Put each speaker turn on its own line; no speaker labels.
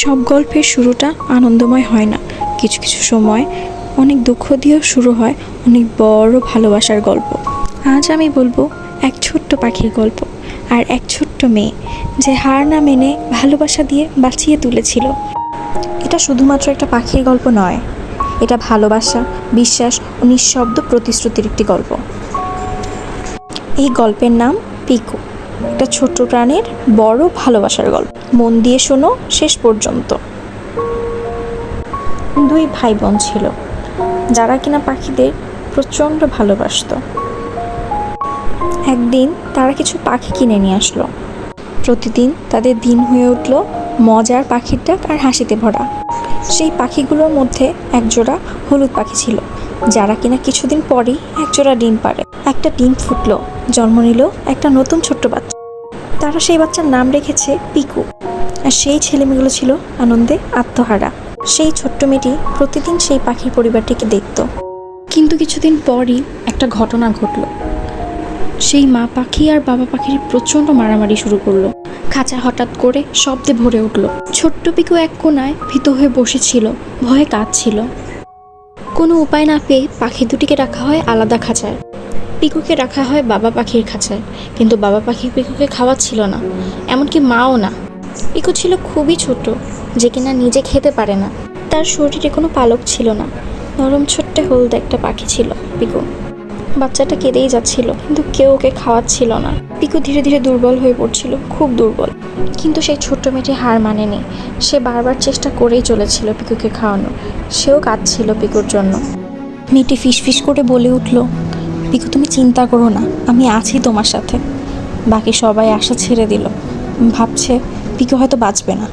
সব গল্পের শুরুটা আনন্দময় হয় না, কিছু কিছু সময় অনেক দুঃখ দিয়েও শুরু হয় অনেক বড় ভালোবাসার গল্প। আজ আমি বলবো এক ছোট্ট পাখির গল্প, আর এক ছোট্ট মেয়ে যে হার না মেনে ভালোবাসা দিয়ে বাঁচিয়ে তুলেছিল। এটা শুধুমাত্র একটা পাখির গল্প নয়, এটা ভালোবাসা, বিশ্বাস ও নিঃশব্দ প্রতিশ্রুতির একটি গল্প। এই গল্পের নাম পিকু, একটা ছোট্ট প্রাণীর বড় ভালোবাসার গল্প। মন দিয়ে শোনো শেষ পর্যন্ত। দুই ভাই বোন ছিল যারা কিনা পাখিদের প্রচণ্ড ভালোবাসতো। একদিন তারা কিছু পাখি কিনে নিয়ে আসলো। প্রতিদিন তাদের দিন হয়ে উঠল মজার পাখির ডাক আর হাসিতে ভরা। সেই পাখিগুলোর মধ্যে একজোড়া হলুদ পাখি ছিল, যারা কিনা কিছুদিন পরেই একজোড়া ডিম পাড়ে। একটা ডিম ফুটলো, জন্ম নিল একটা নতুন ছোট্ট বাচ্চা। তারা সেই বাচ্চার নাম রেখেছে পিকু। আর সেই ছেলেমেয়েগুলো ছিল আনন্দে আত্মহারা। সেই ছোট্ট মেয়েটি প্রতিদিন সেই পাখির পরিবারটিকে দেখত। কিন্তু কিছুদিন পরই একটা ঘটনা ঘটল। সেই মা পাখি আর বাবা পাখির প্রচণ্ড মারামারি শুরু করলো। খাঁচা হঠাৎ করে শব্দে ভরে উঠল। ছোট্ট পিকু এক কোনায় ভীত হয়ে বসেছিল, ভয়ে কাঁদছিল। কোনো উপায় না পেয়ে পাখি দুটিকে রাখা হয় আলাদা খাঁচায়। পিকুকে রাখা হয় বাবা পাখির খাঁচায়, কিন্তু বাবা পাখি পিকুকে খাওয়াচ্ছিল না, এমনকি মাও না। পিকু ছিল খুবই ছোট, যে কিনা নিজে খেতে পারে না। তার শরীরে কোনো পালক ছিল না। নরম ছোট্ট হলদে একটা পাখি ছিল পিকু। বাচ্চাটা কেঁদেই যাচ্ছিল, কিন্তু কেউ ওকে খাওয়াচ্ছিল না। পিকু ধীরে ধীরে দুর্বল হয়ে পড়ছিল, খুব দুর্বল। কিন্তু সেই ছোট্ট মেয়েটি হার মানেনি। সে বারবার চেষ্টা করেই চলেছিল পিকুকে খাওয়ানোর। সেও কাঁদছিল পিকুর জন্য। মেয়েটি ফিসফিস করে বলে উঠল, পিকু তুমি চিন্তা করো না, আমি আছি তোমার সাথে। বাকি সবাই আশা ছেড়ে দিল, ভাবছে পিকু হয়তো বাঁচবে না।